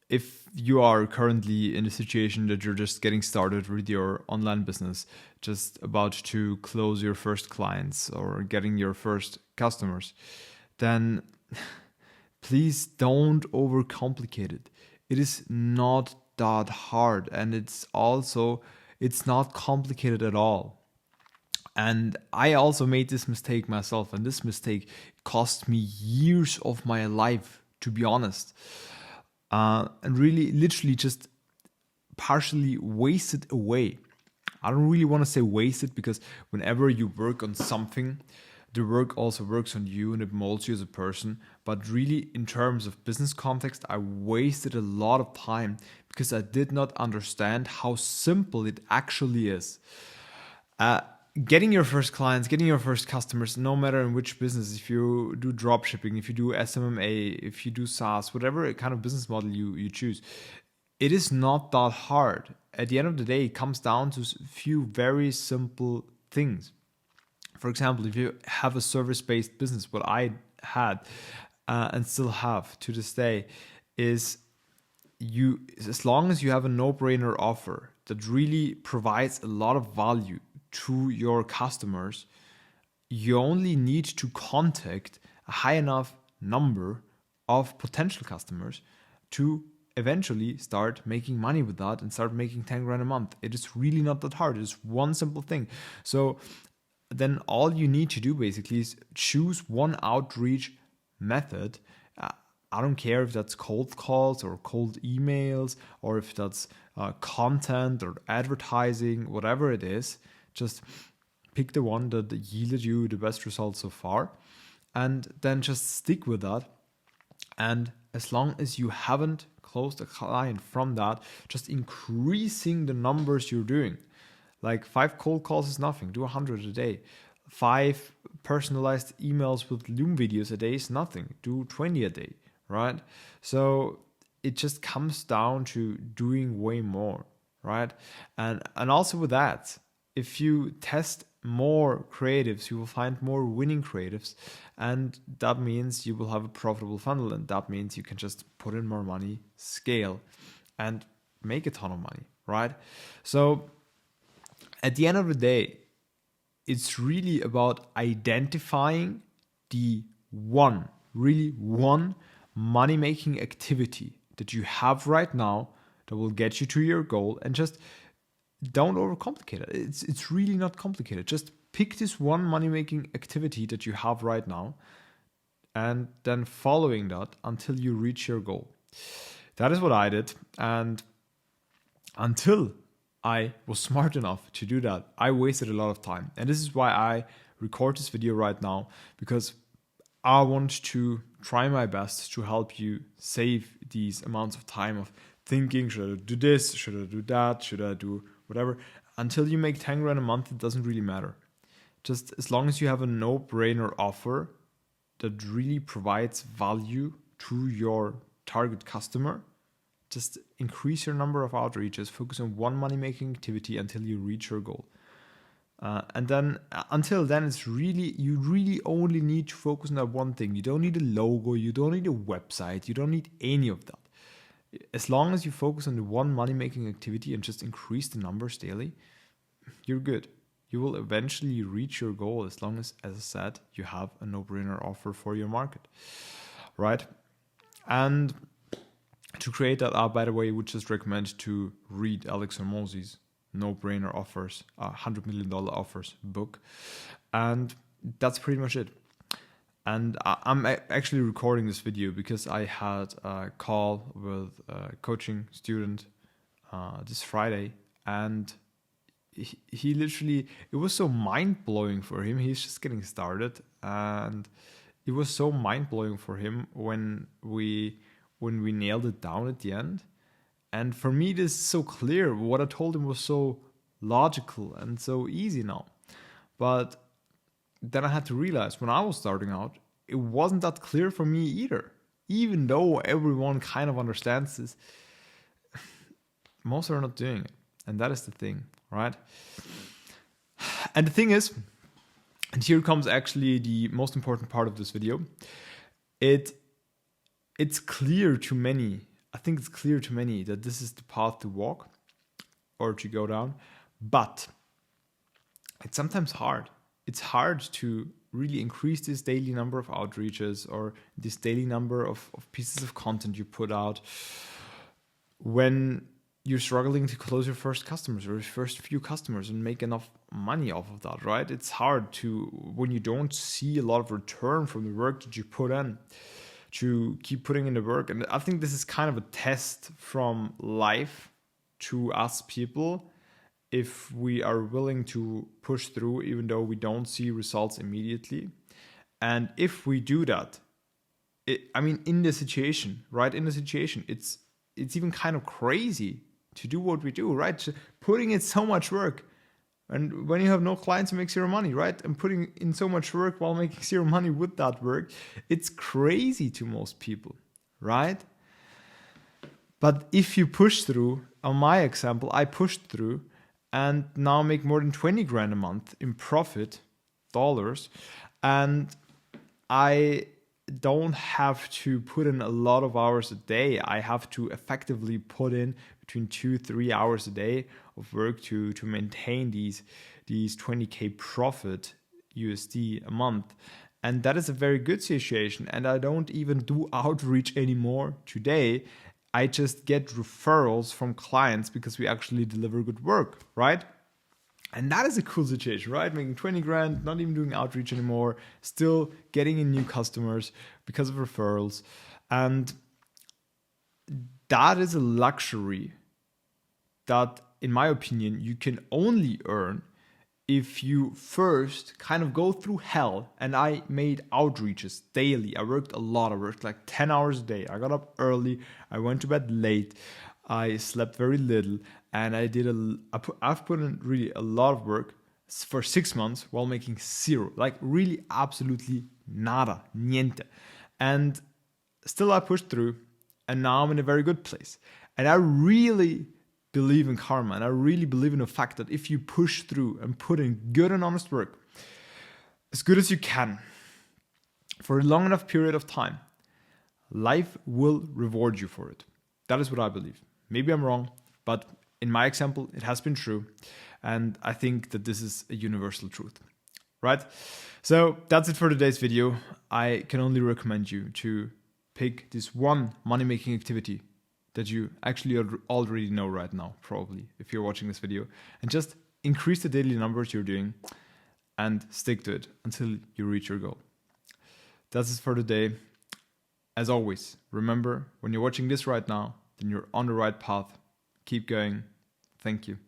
if you are currently in a situation that you're just getting started with your online business, just about to close your first clients or getting your first customers, then please don't overcomplicate it. It is not that hard, and it's not complicated at all. And I also made this mistake myself, and this mistake cost me years of my life, to be honest. And really, literally just partially wasted away. I don't really want to say wasted, because whenever you work on something, the work also works on you and it molds you as a person. But really, in terms of business context, I wasted a lot of time because I did not understand how simple it actually is. Getting your first clients, getting your first customers, no matter in which business, if you do drop shipping, if you do SMMA, if you do SaaS, whatever kind of business model you choose, it is not that hard. At the end of the day, it comes down to a few very simple things. For example, if you have a service-based business, what I had and still have to this day is as long as you have a no-brainer offer that really provides a lot of value to your customers, you only need to contact a high enough number of potential customers to eventually start making money with that and start making 10 grand a month. It is really not that hard. It's one simple thing. So then all you need to do basically is choose one outreach method. I don't care if that's cold calls or cold emails, or if that's content or advertising, whatever it is. Just pick the one that yielded you the best results so far, and then just stick with that. And as long as you haven't closed a client from that, just increasing the numbers you're doing. Like 5 cold calls is nothing. Do 100 a day. 5 personalized emails with Loom videos a day is nothing. Do 20 a day, right? So it just comes down to doing way more, right? And also with that, if you test more creatives, you will find more winning creatives, and that means you will have a profitable funnel, and that means you can just put in more money, scale, and make a ton of money, right? So at the end of the day, it's really about identifying the one money-making activity that you have right now that will get you to your goal, and just don't overcomplicate it. It's really not complicated. Just pick this one money-making activity that you have right now, and then following that until you reach your goal. That is what I did. And until I was smart enough to do that, I wasted a lot of time. And this is why I record this video right now, because I want to try my best to help you save these amounts of time of thinking, should I do this, should I do that, should I do whatever. Until you make 10 grand a month, it doesn't really matter. Just as long as you have a no-brainer offer that really provides value to your target customer, just increase your number of outreaches, focus on one money-making activity until you reach your goal. And then until then, you really only need to focus on that one thing. You don't need a logo, you don't need a website, you don't need any of that. As long as you focus on the one money-making activity and just increase the numbers daily, you're good. You will eventually reach your goal, as long as I said, you have a no-brainer offer for your market, right? And to create that, by the way, I would just recommend to read Alex Hormozi's No-Brainer Offers, $100 Million Offers book. And that's pretty much it. And I'm actually recording this video because I had a call with a coaching student this Friday, and he literally, it was so mind-blowing for him. He's just getting started, and it was so mind-blowing for him when we nailed it down at the end. And for me, this is so clear. What I told him was so logical and so easy now. But then I had to realize, when I was starting out, it wasn't that clear for me either. Even though everyone kind of understands this, most are not doing it. And that is the thing, right? And the thing is, and here comes actually the most important part of this video, it's clear to many I think it's clear to many that this is the path to walk or to go down, but it's sometimes hard. It's hard to really increase this daily number of outreaches or this daily number of pieces of content you put out when you're struggling to close your first customers or your first few customers and make enough money off of that, right? It's hard to, when you don't see a lot of return from the work that you put in, to keep putting in the work. And I think this is kind of a test from life to us people, if we are willing to push through even though we don't see results immediately. And if we do that, in the situation, right? In the situation, it's even kind of crazy to do what we do, right? Putting in so much work. And when you have no clients, it makes zero money, right? And putting in so much work while making zero money with that work, it's crazy to most people, right? But if you push through, on my example, I pushed through and now make more than 20 grand a month in profit, dollars. And I don't have to put in a lot of hours a day. I have to effectively put in between 2-3 hours a day of work to maintain these 20k profit USD a month. And that is a very good situation. And I don't even do outreach anymore today. I just get referrals from clients because we actually deliver good work, right? And that is a cool situation, right? Making 20 grand, not even doing outreach anymore, still getting in new customers because of referrals. And that is a luxury that, in my opinion, you can only earn if you first kind of go through hell. And I made outreaches daily. I worked a lot. I worked like 10 hours a day. I got up early. I went to bed late. I slept very little. And I've put in really a lot of work for 6 months while making zero, like really absolutely nada, niente. And still I pushed through, and now I'm in a very good place. And I really believe in karma, and I really believe in the fact that if you push through and put in good and honest work, as good as you can, for a long enough period of time, life will reward you for it. That is what I believe. Maybe I'm wrong, but in my example, it has been true. And I think that this is a universal truth, right? So that's it for today's video. I can only recommend you to pick this one money-making activity that you actually already know right now, probably, if you're watching this video, and just increase the daily numbers you're doing and stick to it until you reach your goal. That's it for today. As always, remember, when you're watching this right now, then you're on the right path. Keep going. Thank you.